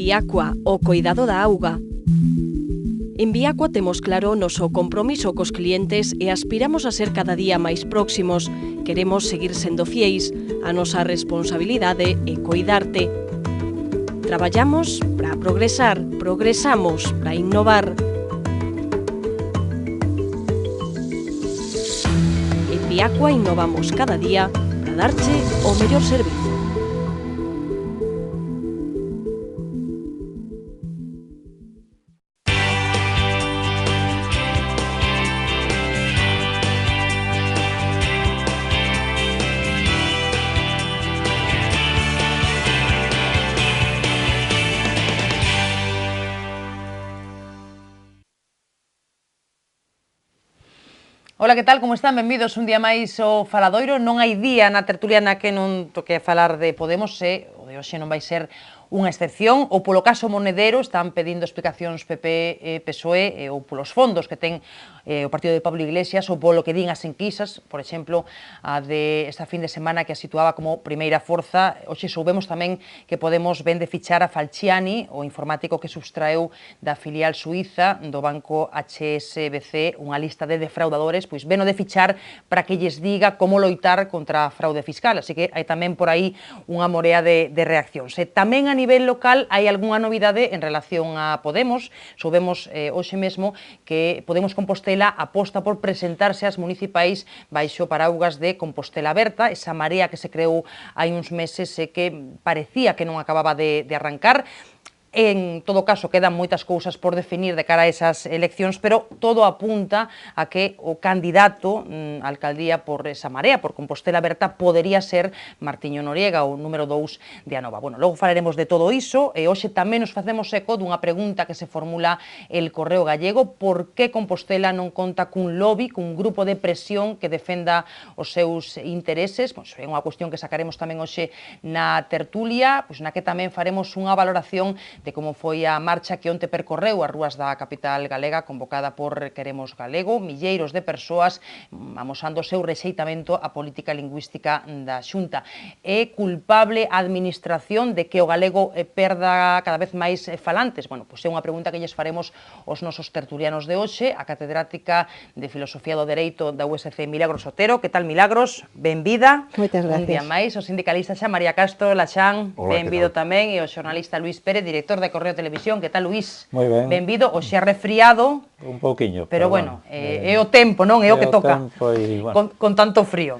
Viacua, o coidado da auga. En Viacua temos claro o noso compromiso cos clientes e aspiramos a ser cada día máis próximos. Queremos seguir sendo fieis. A nosa responsabilidade é coidarte. Traballamos para progresar, progresamos para innovar. En Viacua innovamos cada día para darche o mellor servizo. Ola, que tal? Como están? Benvidos un día máis ao Faladoiro. Non hai día na tertuliana que non toque falar de Podemos e o de hoxe non vai ser unha excepción. Ou polo caso Monedero están pedindo explicacións PP e PSOE ou polos fondos que ten o partido de Pablo Iglesias ou polo que din as enquisas, por exemplo, a de esta fin de semana que a situaba como primeira forza. Hoxe soubemos tamén que Podemos ven de fichar a Falciani, o informático que substraeu da filial suiza do banco HSBC unha lista de defraudadores, pois ven o de fichar para que lles diga como loitar contra a fraude fiscal. Así que hai tamén por aí unha morea de reaccións. E tamén a nivel local hai algunha novidade en relación a Podemos. Soubemos hoxe mesmo que Podemos Compostela aposta por presentarse ás municipais baixo paraugas de Compostela Aberta, esa marea que se creou hai uns meses e que parecía que non acababa de arrancar. En todo caso, quedan moitas cousas por definir de cara a esas eleccións, pero todo apunta a que o candidato a alcaldía por esa marea, por Compostela Aberta, podería ser Martiño Noriega, o número 2 de Anova. Bueno, logo falaremos de todo iso, e hoxe tamén nos facemos eco dunha pregunta que se formula el Correo Gallego: por que Compostela non conta cun lobby, cun grupo de presión que defenda os seus intereses? Pois é unha cuestión que sacaremos tamén hoxe na tertulia, pois na que tamén faremos unha valoración de como foi a marcha que onte percorreu as rúas da capital galega convocada por Queremos Galego, milleiros de persoas amosando o seu rexeitamento á política lingüística da Xunta. É culpable a administración de que o galego perda cada vez máis falantes? Bueno, pois é unha pregunta que lles faremos aos nosos tertulianos de hoxe, a catedrática de Filosofía do Dereito da USC, Milagros Otero. Que tal, Milagros? Benvida. Moitas gracias. Un día máis, o sindicalista xa María Castro Laxán, benvido tamén, e o xornalista Luís Pérez, director de Correo Televisión. Que tal, Luís? Moi ben. Benvido, hoxe resfriado. Un pouquiño. Pero bueno, é o tempo, non? É o que toca. Bueno. Con tanto frío.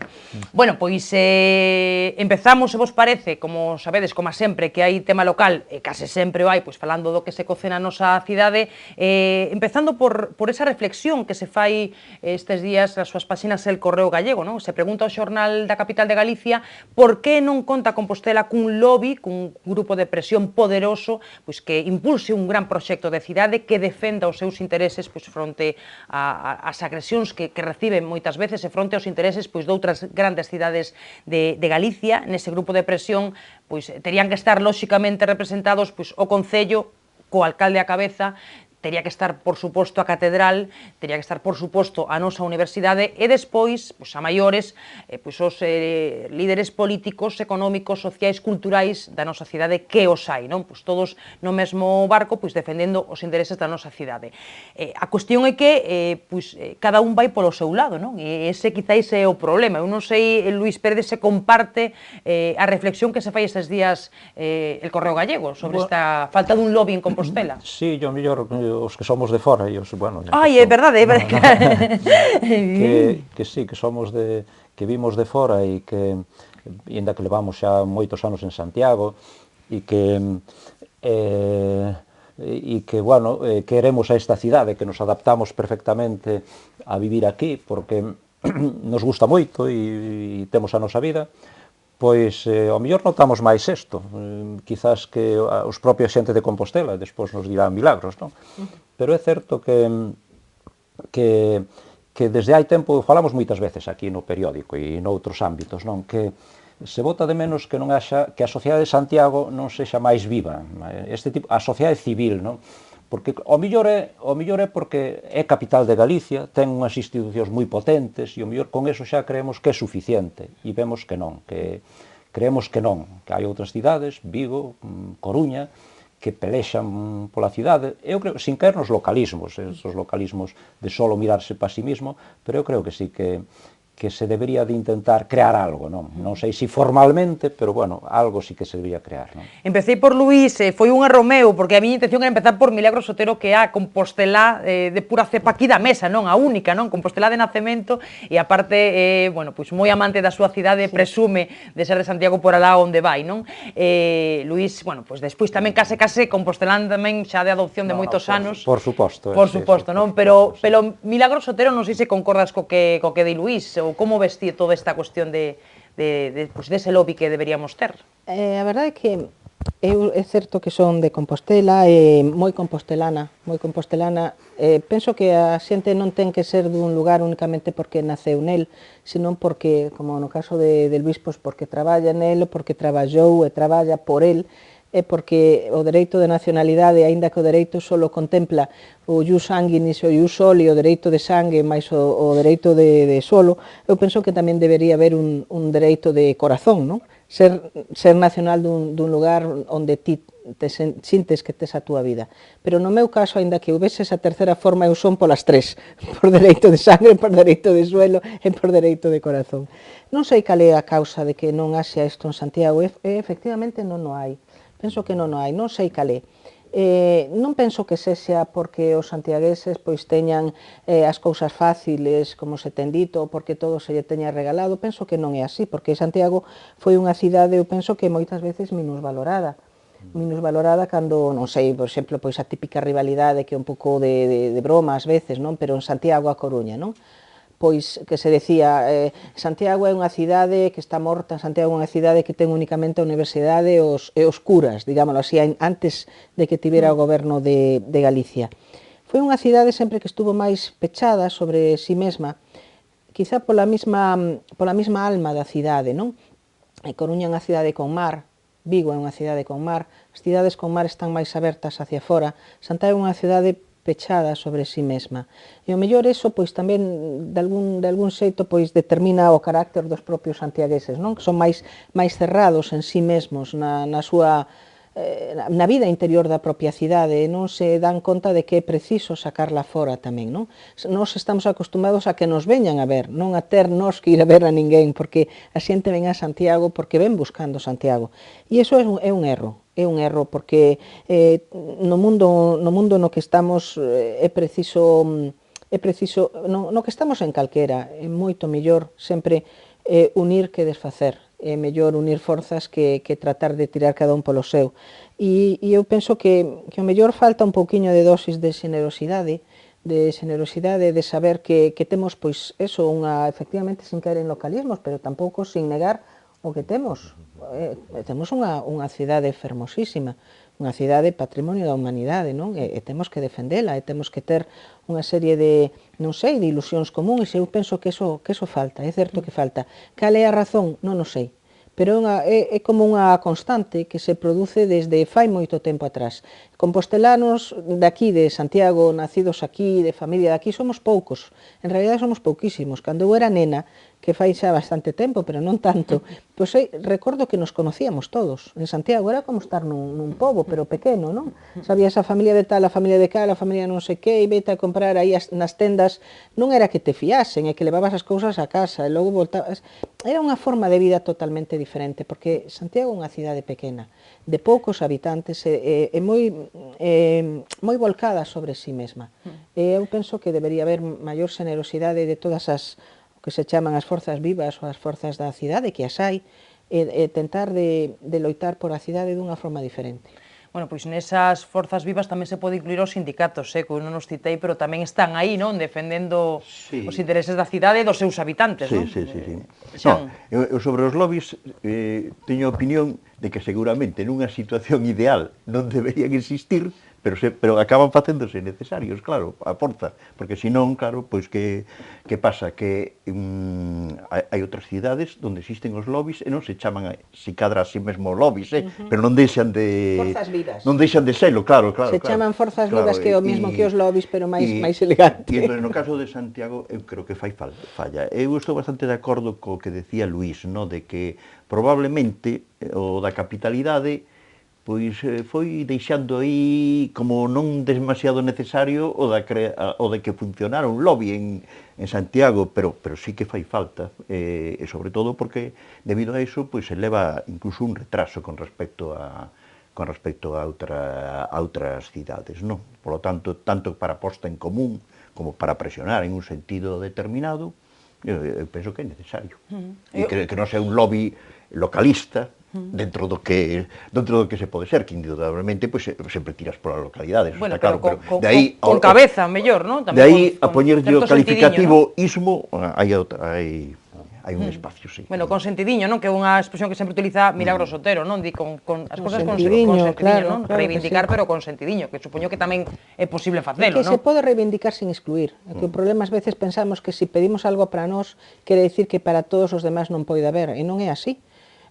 Bueno, pois empezamos, se vos parece, como sabedes, como sempre, que hai tema local, e case sempre o hai, pois falando do que se coce na nosa cidade, empezando por esa reflexión que se fai estes días nas súas páxinas El Correo Gallego, non? Se pregunta ao xornal da capital de Galicia por que non conta Compostela cun lobby, cun grupo de presión poderoso, pois que impulse un gran proxecto de cidade que defenda os seus intereses pois fronte ás agresións que reciben moitas veces e fronte aos intereses pois de outras grandes cidades de Galicia. Nese grupo de presión pois terían que estar lóxicamente representados pois o Concello co alcalde á cabeza, tería que estar, por suposto, a Catedral, tería que estar, por suposto, a nosa universidade e despois, pois, a maiores, pois, os líderes políticos, económicos, sociais, culturais da nosa cidade que os hai, non? Pois todos no mesmo barco, pois defendendo os intereses da nosa cidade. A cuestión é que pois, cada un vai polo seu lado, non? E ese quizáis é o problema. Eu non sei, Luís Pérez, se comparte a reflexión que se fai estes días el Correo Gallego sobre esta falta dun lobby en Compostela. Sí, yo mellor os que somos de fora e os, bueno, ai, é verdade, é verdade. que sí, que somos que vimos de fora e que ainda que levamos xa moitos anos en Santiago e que bueno, queremos a esta cidade, que nos adaptamos perfectamente a vivir aquí porque nos gusta moito e temos a nosa vida. Pois, ao mellor notamos máis isto, quizás que os propios xente de Compostela, despois nos dirán Milagros, non? Pero é certo que desde hai tempo, falamos moitas veces aquí no periódico e noutros ámbitos, non? Que se bota de menos que non haxa, que a sociedade de Santiago non sexa máis viva, a sociedade civil, non? Porque o mellor é porque é capital de Galicia, ten unhas institucións moi potentes e o mellor con eso xa creemos que é suficiente e vemos que non, que creemos que non, que hai outras cidades, Vigo, Coruña, que pelexan pola cidade, eu creo, sin caer nos localismos, esos localismos de solo mirarse para sí mismo, pero eu creo que sí que se debería de intentar crear algo, non? Non sei se formalmente, pero, bueno, algo sí que se debería crear, non? Empecé por Luís, foi un erro meu, porque a miña intención era empezar por Milagros Otero, que é a compostelá de pura cepa aquí da mesa, non? A única, non? Compostelá de nacemento, e aparte, bueno, pois moi amante da súa cidade, presume de ser de Santiago por alá onde vai, non? Luís, bueno, pois despois tamén case compostelán tamén xa de adopción de moitos anos. Por suposto. Por suposto, non? Pero Milagros Otero, non sei se concordas co que di Luís, ou como vestir toda esta cuestión dese lobby que deberíamos ter? A verdade é que é certo que son de Compostela e moi compostelana, penso que a xente non ten que ser dun lugar únicamente porque naceu nel, senón porque, como no caso de Luís, pois porque traballa nel, porque traballou e traballa por el, é porque o dereito de nacionalidade, aínda que o dereito solo contempla o ius sanguinis, o ius soli, o dereito de sangue, máis o dereito de solo, eu penso que tamén debería haber un dereito de corazón, non? Ser nacional dun lugar onde ti te sintes que tes a túa vida. Pero no meu caso, aínda que houvese esa terceira forma, eu son polas tres, por dereito de sangre, por dereito de suelo e por dereito de corazón. Non sei cal é a causa de que non haxa isto en Santiago, efectivamente non o hai. Penso que non o hai, non sei cal é. Non penso que sexa porque os santiagueses pois teñan as cousas fáciles, como se ten dito, ou porque todo se lle teña regalado. Penso que non é así, porque Santiago foi unha cidade, eu penso que moitas veces minusvalorada cando, non sei, por exemplo, pois a típica rivalidade que é un pouco de broma ás veces, non? Pero en Santiago a Coruña, non? Pois que se decía, Santiago é unha cidade que está morta, Santiago é unha cidade que ten únicamente a universidade e os curas, digámoslo así, antes de que tivera o goberno de Galicia. Foi unha cidade sempre que estuvo máis pechada sobre si mesma, quizá pola mesma alma da cidade, non? Coruña é unha cidade con mar, Vigo é unha cidade con mar, as cidades con mar están máis abertas hacia fora, Santiago é unha cidade pechada sobre si mesma. E o mellor eso pois tamén de algún xeito pois determina o carácter dos propios santiagueses, non? Que son máis cerrados en si mesmos na súa na vida interior da propia cidade, non se dan conta de que é preciso sacarla fora tamén, non? Nós estamos acostumados a que nos veñan a ver, non a ter nós que ir a ver a ninguén, porque a xente ven a Santiago porque ven buscando Santiago. E iso é un erro. É un erro porque no mundo no que estamos é preciso no que estamos en calquera, é moito mellor sempre unir que desfacer, é mellor unir forzas que tratar de tirar cada un polo seu. E eu penso que o mellor falta un pouquiño de dosis de xenerosidade, de saber que temos, pois, eso, efectivamente, sin caer en localismos, pero tampouco sin negar o que temos. Temos unha cidade fermosísima, unha cidade patrimonio da humanidade, non? E temos que defendela, e temos que ter unha serie de, non sei, de ilusións comuns, e eu penso que eso falta, é certo que falta. Cal é a razón? Non o sei. Pero é como unha constante que se produce desde fai moito tempo atrás. Compostelanos daqui, de Santiago, nacidos aquí, de familia daqui, somos poucos. En realidad somos pouquísimos. Cando eu era nena, que fai xa bastante tempo, pero non tanto, pois recordo que nos conocíamos todos. En Santiago era como estar nun pobo, pero pequeno, non? Sabías a familia de tal, a familia de cal, a familia non sei que, e vete a comprar aí nas tendas. Non era que te fiasen, é que levabas as cousas a casa, e logo voltabas. Era unha forma de vida totalmente diferente, porque Santiago é unha cidade pequena, de poucos habitantes, e moi volcada sobre si mesma. Eu penso que debería haber maior xenerosidade de todas as que se chaman as forzas vivas ou as forzas da cidade, que as hai, e tentar de loitar por a cidade dunha forma diferente. Bueno, pois nesas forzas vivas tamén se pode incluir os sindicatos, que eu non os citei, pero tamén están aí, non? Defendendo os intereses da cidade e dos seus habitantes, non? Sí. Eu sobre os lobbies teño a opinión de que seguramente nunha situación ideal non deberían existir, pero acaban facéndose necesarios, claro, a forza, porque senón, claro, pois que pasa? Que hai outras cidades onde existen os lobbies e non se chaman si cadra así mesmo lobbies, pero non deixan de... Forzas vivas. Non deixan de selo, claro. Se chaman forzas vivas, que é o mesmo que os lobbies, pero máis elegante. E entón, no caso de Santiago, eu creo que falla. Eu estou bastante de acordo co que decía Luís, de que probablemente o da capitalidade pois foi deixando aí como non demasiado necesario o de que funcionara un lobby en Santiago, pero sí que fai falta, e sobre todo porque debido a iso pois se leva incluso un retraso con respecto a outras cidades, non? Por lo tanto, tanto para posta en común como para presionar en un sentido determinado, eu penso que é necesario. E que non sea un lobby localista, dentro do que se pode ser, que indudablemente pues, sempre tiras polas localidades, bueno, está claro, pero de aí con cabeza, mellor, non? De aí a poñerlle o calificativo ismo, hai un espacio, sí. Bueno, con sentidiño, non? Que é unha expresión que sempre utiliza Milagros Otero, non? Di con as cosas con sentidiño, sentidiño, non? claro Reivindicar, que sí. pero con sentidiño, que supoño que tamén é posible É facelo, que non? se pode reivindicar sin excluir. O problema ás veces pensamos que se pedimos algo para nós, quere dicir que para todos os demás non pode haber, e non é así.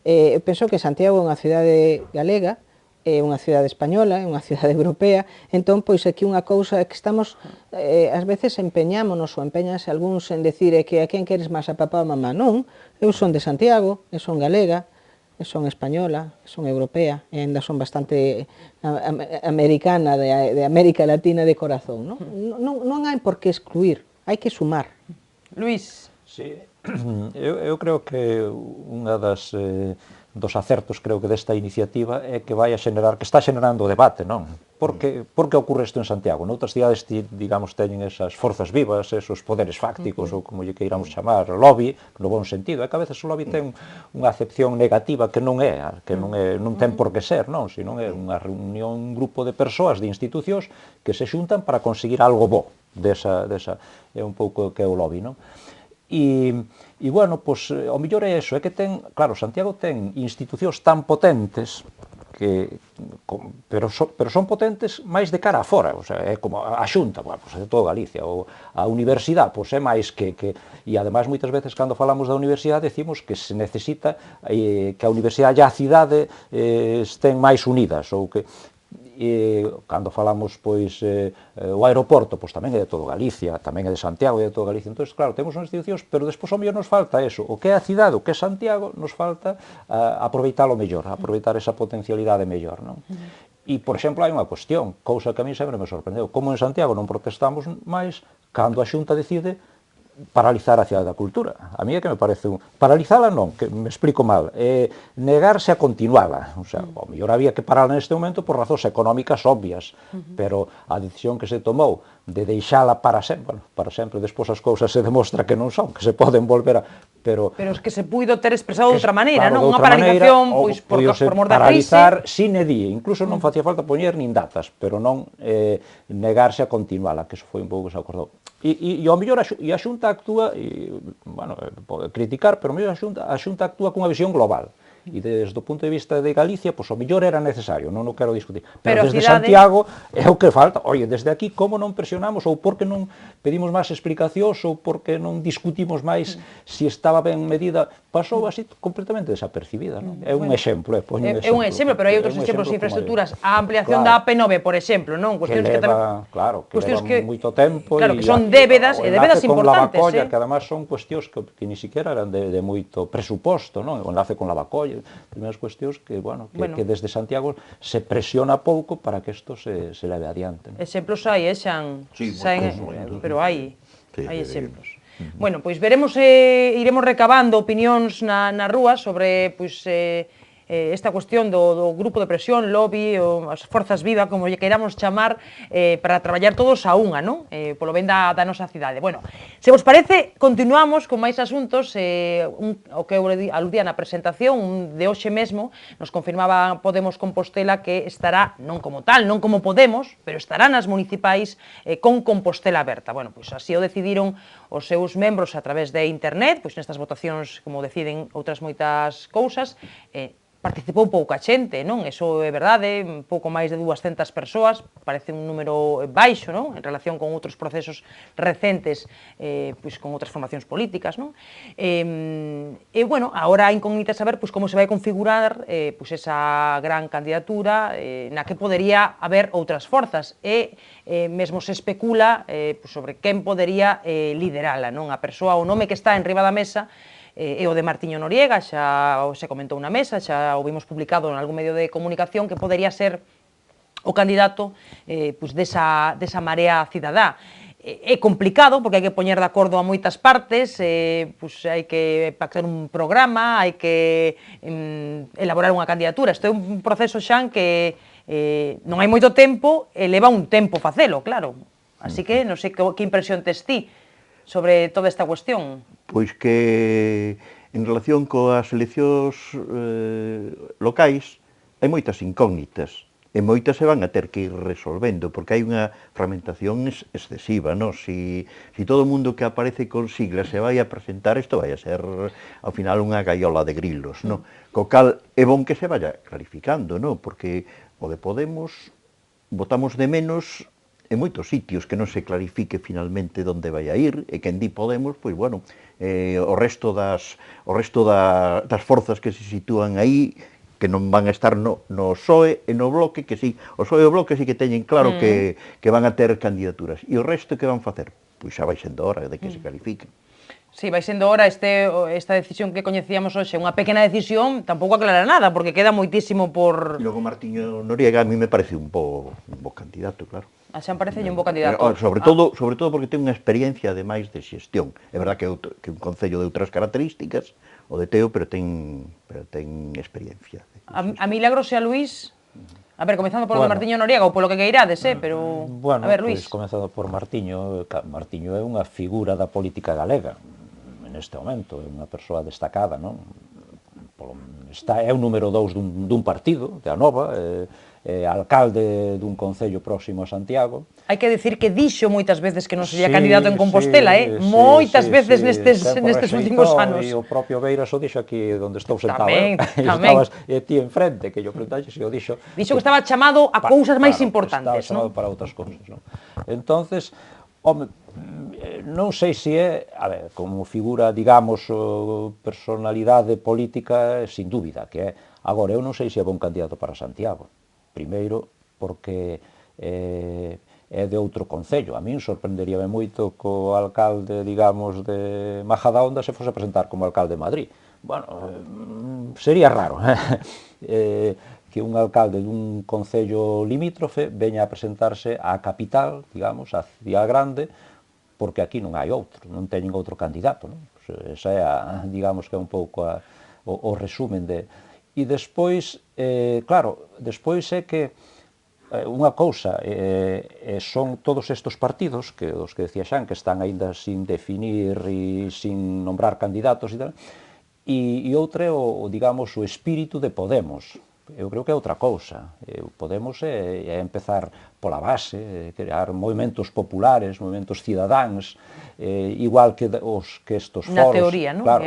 Eu penso que Santiago é unha cidade galega, é unha cidade española, é unha cidade europea, entón, pois aquí unha cousa é que estamos, ás veces empeñámonos ou empeñanse algúns en decir que a quen queres máis, a papá ou mamá, non, eu son de Santiago, eu son galega, eu son española, son europea, e ainda son bastante americana, de América Latina de corazón, non? Non hai por que excluir, hai que sumar. Luís. Sí, eu creo que unha dos acertos creo que desta iniciativa é que vai a xenerar, que está xenerando o debate, non? Por que ocorre isto en Santiago? Noutras cidades, digamos, teñen esas forzas vivas, esos poderes fácticos, ou como lle queiramos chamar, lobby, no bon sentido, é que a veces o lobby ten unha acepción negativa que non ten por que ser, non? Sino é unha reunión, un grupo de persoas, de institucións, que se xuntan para conseguir algo bo desa é un pouco que é o lobby, non? E bueno, pois, o mellor é eso, é que claro, Santiago ten institucións tan potentes, pero son potentes máis de cara a fora, o sea, é como a Xunta, pois é todo Galicia, ou a Universidade, pois é máis que e ademais moitas veces cando falamos da Universidade decimos que se necesita que a Universidade e a cidade estén máis unidas, ou que cando falamos pois o aeroporto, pois tamén é de todo Galicia, tamén é de Santiago, é de todo Galicia. Entón, claro, temos unhas institucións, pero despois ao mellor nos falta eso, o que é a cidade, o que é Santiago, nos falta aproveitalo mellor, aproveitar esa potencialidade mellor, non? E, por exemplo, hai unha cuestión, cousa que a mí sempre me sorprendeu, como en Santiago non protestamos máis cando a Xunta decide paralizar a cidade da cultura. A mí é que me parece paralizala non, que me explico mal, negarse a continuala. O sea, ao mellor había que parala neste momento por razóns económicas obvias, pero a decisión que se tomou de deixala para sempre, despois as cousas se demostra que non son, que se poden volver a... Pero es que se puido ter expresado de outra maneira, claro, non? Unha paralización, pois, por mor da crise. Paralizar sine die, incluso non facía falta poñer nin datas, pero non negarse a continuala, que eso foi un pouco que se acordou. E ao mellor a Xunta actúa, bueno, pode criticar, pero ao mellor a Xunta actúa cunha visión global. E desde o punto de vista de Galicia, pois o mellor era necesario, non o quero discutir. Pero desde Santiago é o que falta. Oye, desde aquí, como non presionamos, ou por que non pedimos máis explicacións, ou por que non discutimos máis se estaba ben medida, pasou así completamente desapercibida, non? É un exemplo, É un exemplo, pero hai outros exemplos de infraestructuras. A ampliación da AP9, por exemplo, non? Que leva moito tempo. Claro, que son débedas, e débedas importantes. O enlace con Lavacolla, que además son cuestións que ni siquiera eran de moito presuposto, non? O enlace con Lavacolla, primeiras cuestións que, bueno, que desde Santiago se presiona pouco para que isto se leve adiante. Exemplos hai, Xan? Pero hai exemplos. Bueno, pois veremos, iremos recabando opinións na rúa sobre esta cuestión do grupo de presión, lobby, ou as forzas vivas, como lle queiramos chamar, para traballar todos a unha, non? Polo ben da nosa cidade. Bueno, se vos parece, continuamos con máis asuntos, o que eu aludía na presentación, de hoxe mesmo, nos confirmaba Podemos Compostela que estará, non como tal, non como Podemos, pero estará nas municipais con Compostela aberta. Bueno, pois así o decidiron os seus membros a través de internet, pois nestas votacións, como deciden outras moitas cousas, participou pouca xente, non? Eso é verdade, pouco máis de 200 persoas, parece un número baixo, non? En relación con outros procesos recentes, pois con outras formacións políticas, non? E, bueno, agora a incógnita saber pois como se vai configurar pois esa gran candidatura na que podería haber outras forzas e mesmo se especula pois sobre quen podería liderala, non? A persoa, o nome que está en riba da mesa e o de Martiño Noriega, xa se comentou na mesa, xa o vimos publicado en algún medio de comunicación, que podería ser o candidato desa marea cidadá. É complicado, porque hai que poñer de acordo a moitas partes, hai que pactar un programa, hai que elaborar unha candidatura. Isto é un proceso, Xan, que non hai moito tempo e leva un tempo facelo, claro. Así que non sei que impresión tes ti sobre toda esta cuestión. Pois que en relación coas eleccións locais hai moitas incógnitas e moitas se van a ter que ir resolvendo porque hai unha fragmentación excesiva, non? Si todo o mundo que aparece con siglas se vai a presentar, isto vai a ser ao final unha gaiola de grilos, non? Co cal é bon que se vaya clarificando, non? Porque o de Podemos votamos de menos en moitos sitios que non se clarifique finalmente onde vai a ir, e quen di Podemos, pois, bueno, o resto das forzas que se sitúan aí, que non van a estar no PSOE e no Bloque, que sí, o PSOE e o Bloque sí que teñen claro que van a ter candidaturas. E o resto que van facer? Pois xa vai sendo hora de que se clarifiquen. Sí, vai sendo hora esta decisión que coñecíamos hoxe, unha pequena decisión, tampouco aclara nada, porque queda moitísimo por... E logo Martiño Noriega a mí me parece un bo candidato, claro. A Xan parece un bo candidato. Sobre todo porque ten unha experiencia ademais de xestión. É verdad que é un concello de outras características, o de Teo, pero ten experiencia. A Milagros e a Luís... A ver, comezando polo de Martiño Noriega, ou polo que queirades, pero... Bueno, a ver, Luís. Comezando por Martiño, Martiño é unha figura da política galega, neste momento, é unha persoa destacada, non? É o número 2 dun partido, de Anova, alcalde dun concello próximo a Santiago. Hai que dicir que dixo moitas veces que non sería candidato en Compostela, moitas veces nestes últimos anos. E o propio Beiras o dixo aquí onde estou sentado. Tamén. E ti enfrente, que yo preguntaxe se o dixo. Dixo que estaba chamado a cousas máis importantes, non? Estaba chamado para outras cousas, non? Entonces, home, non sei se é, a ver, como figura, digamos, personalidade política, sin dúbida, que é. Agora, eu non sei se é bon candidato para Santiago. Primeiro, porque é de outro concello. A min sorprenderíame moito que o alcalde, digamos, de Majadahonda se fose a presentar como alcalde de Madrid. Bueno, sería raro, que un alcalde dun concello limítrofe veña a presentarse á capital, digamos, á cidade grande, porque aquí non hai outro, non teñen outro candidato, non? Esa é, digamos, que é un pouco o resumen de... E despois, claro, despois é que unha cousa, son todos estes partidos, que os que decía Xan, que están aínda sin definir e sin nombrar candidatos e tal, e outra é, digamos, o espírito de Podemos. Eu creo que é outra cousa. Podemos é empezar pola base, crear movimentos populares, movimentos cidadáns, igual que estos foros. Na teoría, non? Claro,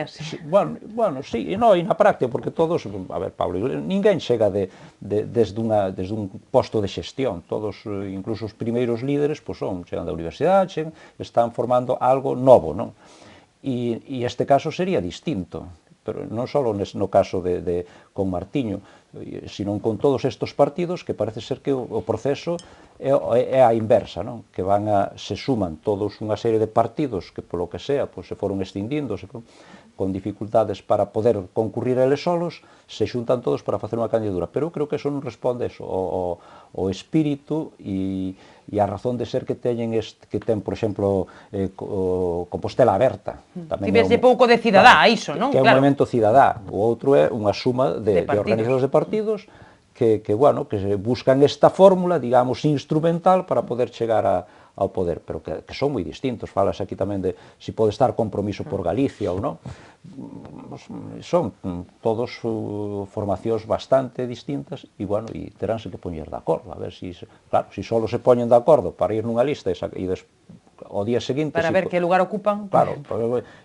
bueno, sí, e na práctica, porque todos, a ver, Pablo, ninguén chega desde un posto de xestión, todos, incluso os primeiros líderes, chegan da universidade, están formando algo novo, non? E este caso sería distinto, pero non só no caso con Martiño, sino con todos estes partidos, que parece ser que o proceso é a inversa, non? Que se suman todos unha serie de partidos que, polo que sea, se foron extindiéndose con dificultades para poder concurrir eles solos, se xuntan todos para facer unha candidatura. Pero eu creo que eso non responde ao espírito e a razón de ser que ten, por exemplo, Compostela Aberta. Tivese pouco de cidadá, iso, non? Que é un movimento cidadá. O outro é unha suma de organizacións de partidos que buscan esta fórmula, digamos, instrumental para poder chegar ao poder, pero que son moi distintos. Falas aquí tamén de se pode estar compromiso por Galicia ou non. Son todos formacións bastante distintas e, bueno, e teránse que poñer de acordo. A ver se, claro, se só se poñen de acordo para ir nunha lista e ao día seguinte... Para ver que lugar ocupan. Claro,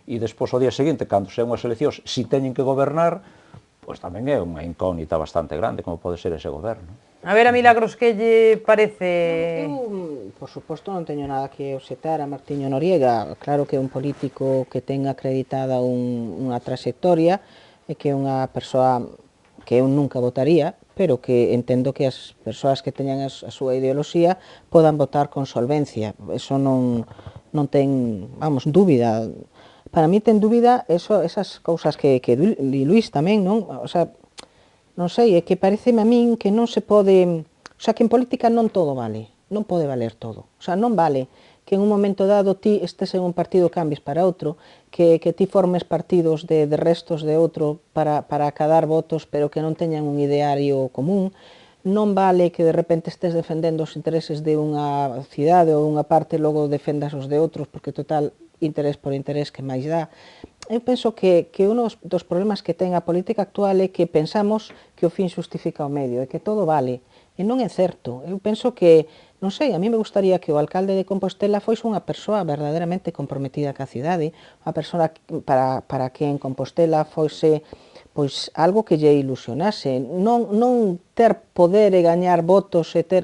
e despois ao día seguinte, cando sean unhas eleccións, se teñen que gobernar, pois tamén é unha incógnita bastante grande como pode ser ese goberno. A ver, a Milagros, que lle parece? Eu, por suposto, non teño nada que obxectar a Martiño Noriega. Claro que é un político que ten acreditada unha trayectoria e que é unha persoa que eu nunca votaría, pero que entendo que as persoas que teñan a súa ideoloxía podan votar con solvencia. Eso non ten, vamos, dúbida. para mí ten dúbida esas cousas que di Luís tamén, non? O sea, non sei, é que pareceme a min que non se pode, o sea, que en política non todo vale, non pode valer todo. O sea, non vale que en un momento dado ti estes en un partido e cambies para outro, que ti formes partidos de restos de outro para acadar votos, pero que non teñan un ideario común. Non vale que de repente estés defendendo os intereses de unha cidade ou unha parte e logo defendas os de outros, porque total, interés por interés que máis dá. Eu penso que un dos problemas que ten a política actual é que pensamos que o fin justifica o medio, e que todo vale. E non é certo. Eu penso que, non sei, a mí me gustaría que o alcalde de Compostela foise unha persoa verdadeiramente comprometida ca cidade, unha persoa para que en Compostela foise pois algo que lle ilusionase, non ter poder e gañar votos e ter...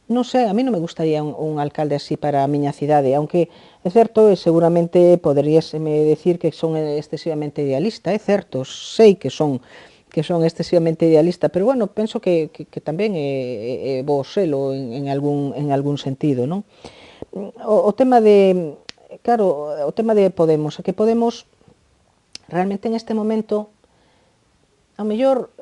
Non sei, a mí non me gustaría un alcalde así para a miña cidade, aunque é certo e seguramente poderíaseme decir que son excesivamente idealista, é certo, sei que son excesivamente idealista, pero bueno, penso que tamén é bo selo en algún sentido, non? O tema de, claro, o tema de Podemos, é que Podemos realmente en este momento, ao mellor,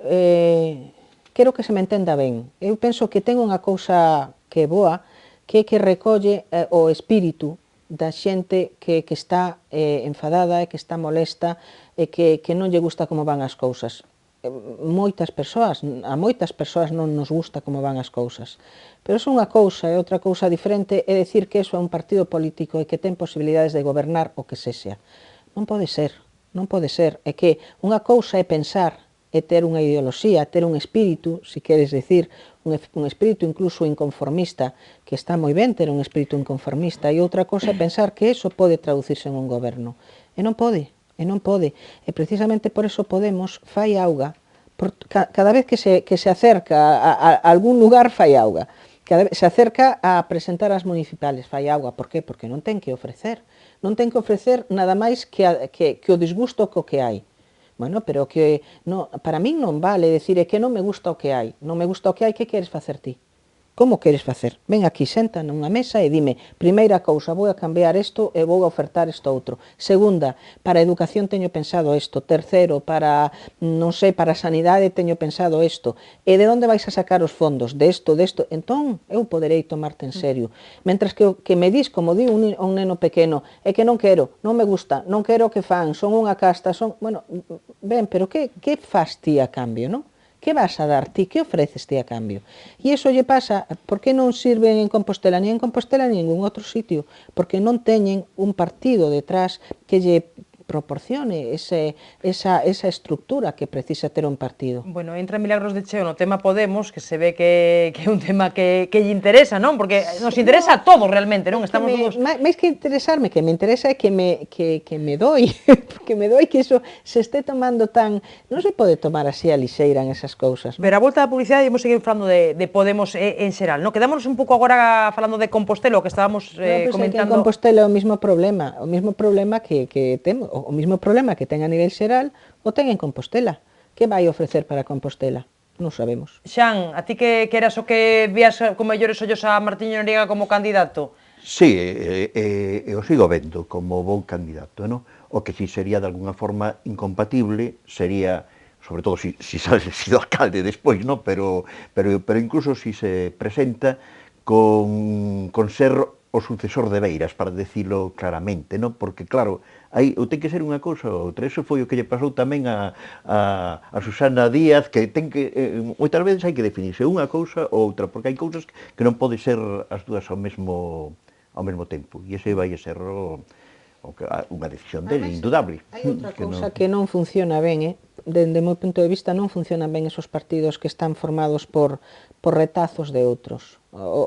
quero que se me entenda ben. Eu penso que ten unha cousa que é boa, que recolle o espírito da xente que está enfadada e que está molesta e que non lle gusta como van as cousas. A moitas persoas non nos gusta como van as cousas. Pero é unha cousa e outra cousa diferente é dicir que eso é un partido político e que ten posibilidades de gobernar o que sexa. Non pode ser, non pode ser. É que unha cousa é pensar e ter unha ideoloxía, ter un espírito, se queres decir, un espírito incluso inconformista, que está moi ben ter un espírito inconformista, e outra cosa é pensar que eso pode traducirse en un goberno. E non pode, E precisamente por eso Podemos fai auga, cada vez que se acerca a algún lugar fai auga, se acerca a presentar as municipales, fai auga. Por qué? Porque non ten que ofrecer. Non ten que ofrecer nada máis que o disgusto co que hai. Bueno, pero que para min non vale decir que non me gusta o que hai. Non me gusta o que hai, que queres facer ti? Como queres facer? Ven aquí, senta nunha mesa e dime, primeira cousa, vou a cambiar isto e vou a ofertar isto outro. Segunda, para a educación teño pensado isto. Terceiro, para, non sei, para a sanidade teño pensado isto. E de onde vais a sacar os fondos? De isto. Entón, eu poderei tomarte en serio. Mentras que me dis, como di un neno pequeno, é que non quero, non me gusta, non quero que fan, son unha casta, son... Bueno, ben, pero que fas ti a cambio, non? Que vas a dar ti? Que ofreces ti a cambio? E iso lle pasa, por que non sirven en Compostela, ni en Compostela ni en ningún outro sitio? Porque non teñen un partido detrás que lle proporcione esa estructura que precisa ter un partido. Bueno, entra Milagros de cheo no tema Podemos, que se ve que é un tema que lle interesa, non? Porque nos interesa a todos realmente, non? Estamos todos... Máis que interesarme, que me interesa é que me doi, que me doi que iso se este tomando tan... Non se pode tomar así a lixeira en esas cousas. Pero a volta da publicidade imos seguir falando de Podemos en xeral, non? Quedámonos un pouco agora falando de Compostela, que estábamos comentando... En Compostela é o mismo problema que temos, o mismo problema que ten a nivel xeral, o ten en Compostela. Que vai ofrecer para Compostela? Non sabemos. Xan, a ti que eras o que vías con mellores ollos a Martiño Noriega como candidato? Sí, eu sigo vendo como bon candidato, non? O que si sería de alguna forma incompatible sería, sobre todo si sale sido alcalde despois, non? Pero incluso si se presenta con ser o sucesor de Beiras, para decirlo claramente, non? Porque, claro, ou ten que ser unha cousa ou outra. Eso foi o que lle pasou tamén a Susana Díaz, que ten que, moitas veces hai que definirse unha cousa ou outra, porque hai cousas que non pode ser as dúas ao mesmo tempo, e ese vai a ser unha decisión dele, indudable. Hai outra cousa que non funciona ben, dende o meu punto de vista non funcionan ben esos partidos que están formados por retazos de outros.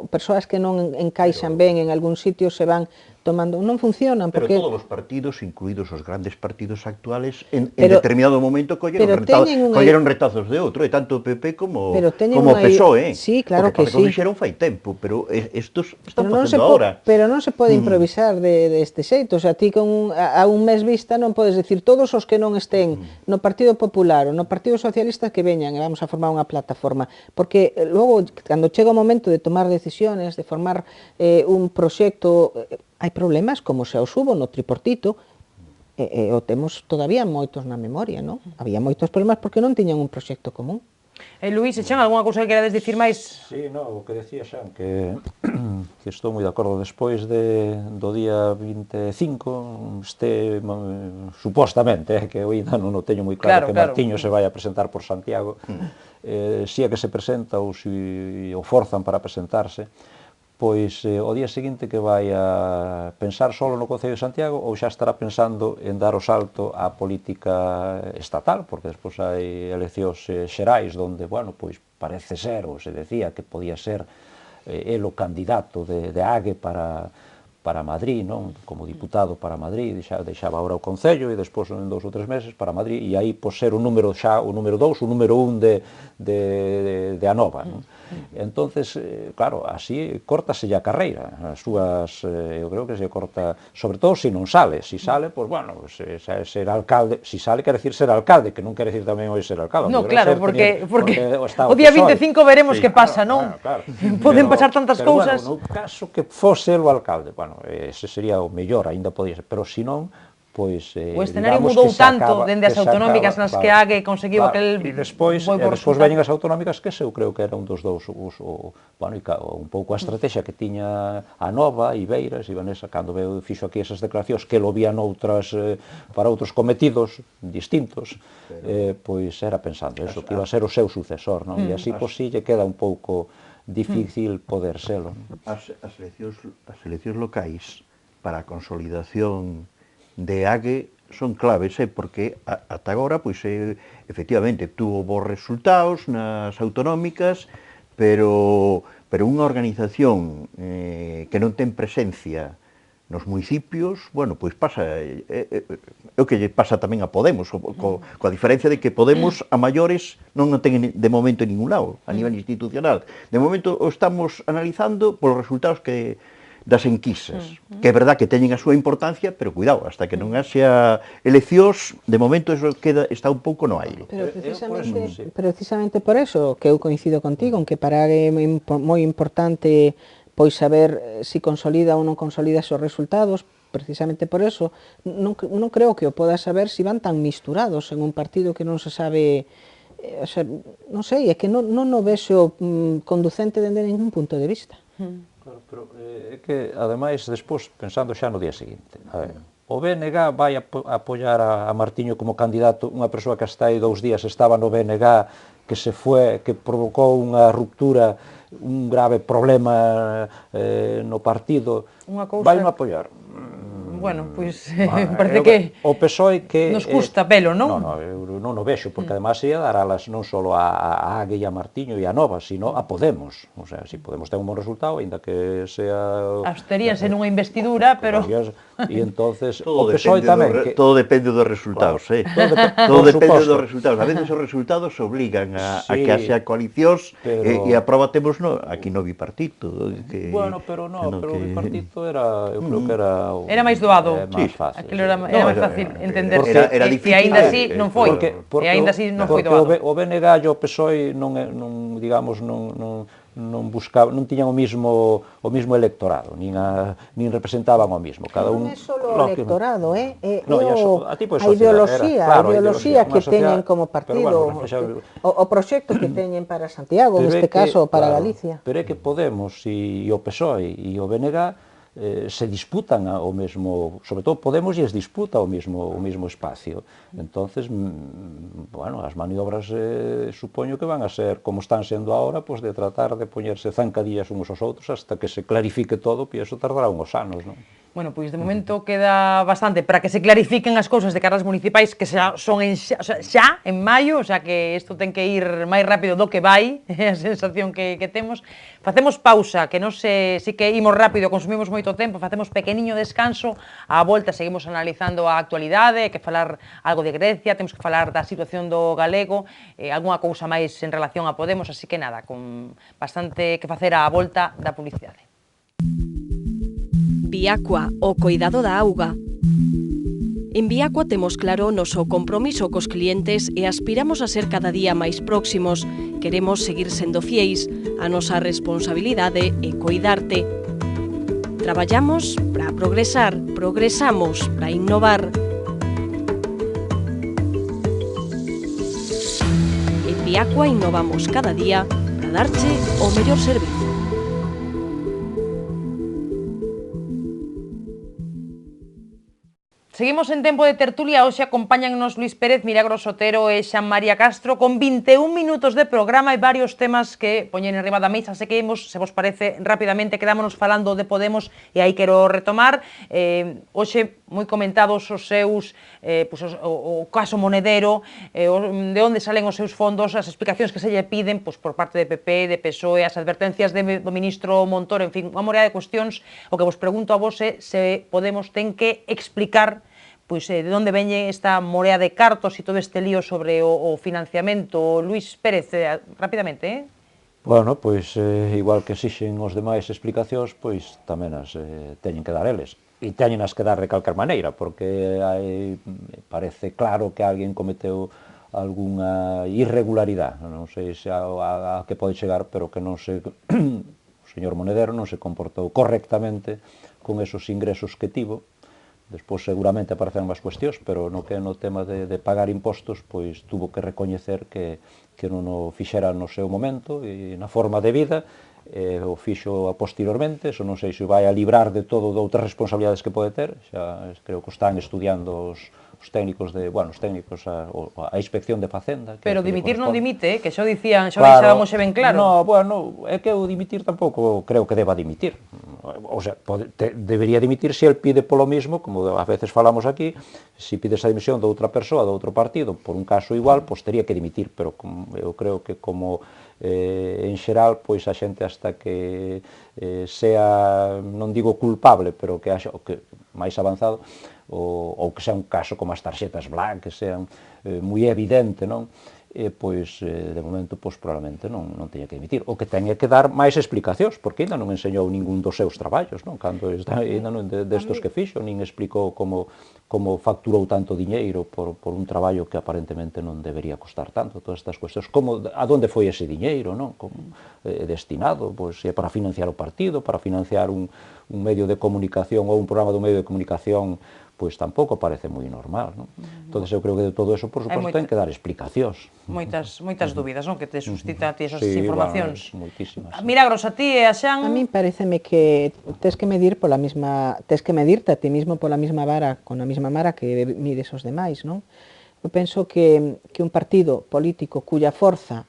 Persoas que non encaixan ben en algún sitio se van tomando, non funcionan porque... Pero todos os partidos, incluídos os grandes partidos actuales, en determinado momento colleron retazos de outro, e tanto o PP como o PSOE. Sí, claro que sí. Porque fixeron fai tempo, pero estos están facendo agora. Pero non se pode improvisar deste xeito, o sea, ti a un mes vista non podes decir todos os que non estén no Partido Popular ou no Partido Socialista que veñan e vamos a formar unha plataforma, porque logo, cando chega o momento de tomar decisiones, de formar un proxecto, hai problemas, como xa os hubo no tripartito, E o temos todavía moitos na memoria, non? Había moitos problemas porque non tiñan un proxecto común. Luís, Xan, algunha cousa que querades dicir máis? Sí, no, o que decía Xan, que estou moi de acordo, despois do día 25, supostamente, que eu ainda non o teño moi claro, que Martiño se vai a presentar por Santiago, si é que se presenta ou se o forzan para presentarse, pois o día seguinte que vai a pensar solo no Concello de Santiago ou xa estará pensando en dar o salto á política estatal, porque despois hai eleccións xerais onde, bueno, pois parece ser, ou se decía que podía ser el o candidato de Ague para Madrid, non? Como diputado para Madrid, deixaba agora o Concello e despois en 2 ou 3 meses para Madrid, e aí pois ser o número 2, o número 1 de Anova, non? Entonces, claro, así córtaselle a carreira, as súas, eu creo que se corta, sobre todo se non sale, se sale, pois, bueno, ser alcalde, se sale quer decir ser alcalde, que non quer decir tamén hoxe ser alcalde. No, claro, porque o día 25 veremos que pasa, non? Poden pasar tantas cousas. Bueno, no caso que fose o alcalde, bueno, ese sería o mellor, aínda podía ser, pero se non, pois, o escenario mudou tanto dende as autonómicas nas que Ague conseguiu aquel e despois veñen as autonómicas, que eu creo que era un dos dous, bueno, un pouco a estrategia que tiña a Nova, Ibeiras, Ibanesa, cando fixo aquí esas declaracións, que lo vían para outros cometidos distintos, pois era pensando eso, que iba a ser o seu sucesor, non? E así, pois, si lle queda un pouco difícil poder selo. As eleccións locais para a consolidación de Ague son claves, porque ata agora, pois, efectivamente, tuvo bons resultados nas autonómicas, pero unha organización que non ten presencia nos municipios, bueno, pois pasa, o que lle pasa tamén a Podemos, coa diferencia de que Podemos a maiores non ten de momento en ningún lado, a nivel institucional. De momento o estamos analizando polos resultados das enquisas, que é verdad que teñen a súa importancia, pero cuidado, hasta que non haxa eleccións, de momento eso está un pouco no aire. Pero precisamente por eso que eu coincido contigo, en que para é moi importante pois saber se consolida ou non consolida esos resultados, precisamente por eso, non creo que o poda saber se van tan misturados en un partido que non se sabe, non sei, é que non o vexo conducente dende ningún punto de vista. Claro, pero é que, ademais, despois, pensando xa no día seguinte, o BNG vai apoiar a Martiño como candidato, unha persoa que hasta aí 2 días estaba no BNG, que se foi, que provocou unha ruptura, un grave problema no partido, vai non apoiar? Bueno, pois parece que o PSOE que nos custa pelo, non? Non, eu non o vexo, porque además ia dar alas non só a Ague e a Martiño e a Nova, sino a Podemos. O sea, si Podemos ten un bon resultado, ainda que sea... Absteríanse nunha investidura, pero... E entonces o PSOE tamén... Todo depende dos resultados, Todo depende dos resultados. A veces os resultados obligan a que haxa coalicións e a proba temos aquí no bipartito. Bueno, pero o bipartito era, eu creo que era... Era máis doado. Máis fácil. Aquilo era máis fácil entenderse. Era difícil. E aínda así non foi. E aínda así non foi doado. O BNG e o PSOE non buscaban, non tiñan o mismo electorado, nin representaban o mismo. Cada un... Non é só o electorado, é a ideoloxía que teñen como partido, o proxecto que teñen para Santiago, neste caso, para Galicia. Pero é que Podemos e o PSOE e o BNG se disputan o mesmo, sobre todo Podemos lles disputa o mesmo espacio. Entonces, bueno, as maniobras supoño que van a ser, como están sendo ahora, pues de tratar de poñerse zancadillas uns aos outros hasta que se clarifique todo, e iso tardará uns anos, non? Bueno, pois de momento queda bastante para que se clarifiquen as cousas de cara ás municipais, que xa son xa en maio, o sea que isto ten que ir máis rápido do que vai, é a sensación que temos. Facemos pausa, que non sei, si que imos rápido, consumimos moito tempo, facemos pequeniño descanso, á volta seguimos analizando a actualidade, hai que falar algo de Grecia, temos que falar da situación do galego, algunha cousa máis en relación a Podemos, así que nada, con bastante que facer á volta da publicidade. Viacua, o coidado da auga. En Viacua temos claro o noso compromiso cos clientes e aspiramos a ser cada día máis próximos. Queremos seguir sendo fieis. A nosa responsabilidade é coidarte. Traballamos para progresar, progresamos para innovar. Enviacua innovamos cada día para darche o mellor servizo. Seguimos en tempo de tertulia, hoxe acompáñannos Luís Pérez, Milagros Otero e Xan María Castro con 21 minutos de programa e varios temas que poñen en riba da mesa. Seguimos, se vos parece, rapidamente quedámonos falando de Podemos e aí quero retomar. Hoxe moi comentados os seus, o caso Monedero, de onde salen os seus fondos, as explicacións que se lle piden por parte de PP, de PSOE, as advertencias do ministro Montoro, en fin, unha morea de cuestións. O que vos pregunto a vos é se Podemos ten que explicar de onde veñe esta morea de cartos e todo este lío sobre o financiamento. Luís Pérez, rapidamente, Bueno, pois, igual que exixen os demais explicacións, pois tamén as teñen que dar eles. E teñen as que dar de calcar maneira, porque parece claro que alguén cometeu algunha irregularidade. Non sei se a que pode chegar, pero que non se... o señor Monedero non se comportou correctamente con esos ingresos que tivo. Despois seguramente apareceron máis cuestións, pero no que no tema de pagar impostos, pois tuvo que recoñecer que non o fixera no seu momento e na forma de vida, o fixo posteriormente, eso non sei se vai a librar de todo de outras responsabilidades que pode ter, xa creo que están estudiando os técnicos a inspección de Facenda. Pero dimitir non dimite, que xo dicían, xo deixábamos ben claro. No, bueno, é que o dimitir tampouco creo que deba dimitir. O sea, debería dimitir se el pide polo mismo, como a veces falamos aquí, se pides a dimisión de outra persoa, de outro partido, por un caso igual, pois teria que dimitir, pero eu creo que como en xeral, pois a xente hasta que sea, non digo culpable, pero que máis avanzado, ou que sea un caso como as tarxetas black, que sean moi evidente, non? Pois, de momento, pois, probablemente non teña que dimitir. O que teña que dar máis explicacións, porque ainda non enseñou ningún dos seus traballos, non? Cando ainda non destos que fixo, nin explicou como facturou tanto diñeiro por un traballo que aparentemente non debería costar tanto, todas estas cuestións, a donde foi ese diñeiro, non? Destinado, pois, é para financiar o partido, para financiar un medio de comunicación ou un programa dun medio de comunicación, pois tampouco parece moi normal, non? Entón, eu creo que de todo eso, por suposto, ten que dar explicacións. Moitas dúbidas, non? Que te suscita a ti esas informacións. Moitísimas. Milagros, a ti e a Xan... A min pareceme que tes que medirte a ti mismo pola mesma vara, con a mesma vara que mides os demais, non? Eu penso que un partido político cuya forza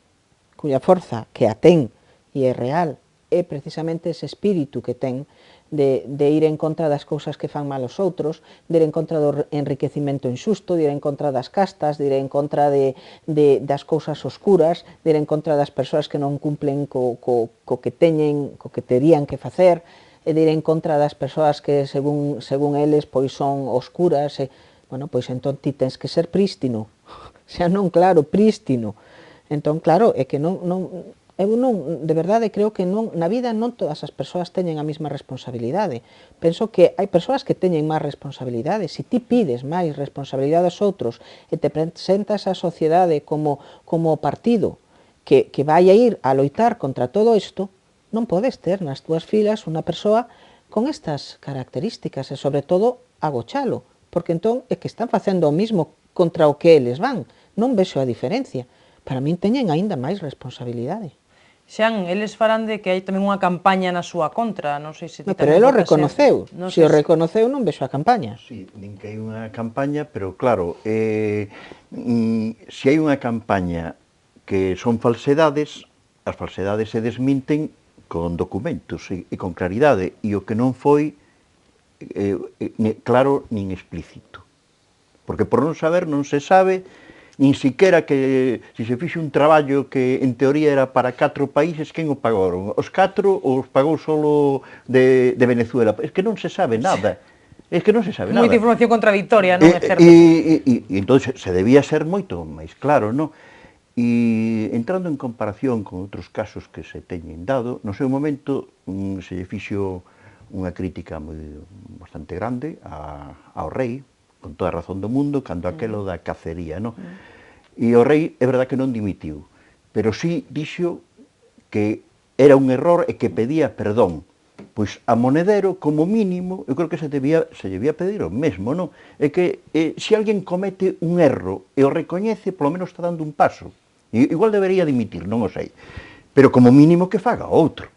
que a ten e é real, é precisamente ese espírito que ten de ir en contra das cousas que fan mal os outros, de ir en contra do enriquecimento injusto, de ir en contra das castas, de ir en contra das cousas oscuras, de ir en contra das persoas que non cumplen co que terían que facer, e de ir en contra das persoas que según eles pois son oscuras, bueno, pois entón ti tens que ser prístino, xa non, claro, prístino. Entón, claro, é que eu non, de verdade, creo que na vida non todas as persoas teñen a mesma responsabilidade. Penso que hai persoas que teñen máis responsabilidade. Se ti pides máis responsabilidade aos outros e te presentas á sociedade como partido que vai a ir a loitar contra todo isto, non podes ter nas túas filas unha persoa con estas características e, sobre todo, agochalo, porque entón é que están facendo o mismo contra o que eles van. Non vexo a diferencia. Para min teñen aínda máis responsabilidade. Xan, eles falan de que hai tamén unha campaña na súa contra, non sei se... Pero ele o reconoceu, se o reconoceu non vexo a campaña. Sí, nin que hai unha campaña, pero claro, se hai unha campaña que son falsedades, as falsedades se desminten con documentos e con claridade, e o que non foi claro nin explícito. Porque por non saber non se sabe, nin siquiera que se fixo un traballo que en teoría era para 4 países, quen o pagaron? Os 4 ou os pagou solo de Venezuela? Es que non se sabe nada. Es que non se sabe nada. Moita información contradictoria, non é certo? E entón se debía ser moito máis claro, non? E entrando en comparación con outros casos que se teñen dado, no seu momento se lle fixo unha crítica bastante grande ao rei, con toda a razón do mundo, cando aquelo da cacería, non? E o rei, é verdad que non dimitiu, pero sí dixo que era un error e que pedía perdón. Pois a Monedero, como mínimo, eu creo que se debía pedir o mesmo, non? É que se alguén comete un erro e o recoñece, polo menos está dando un paso. Igual debería dimitir, non o sei. Pero como mínimo que faga outro.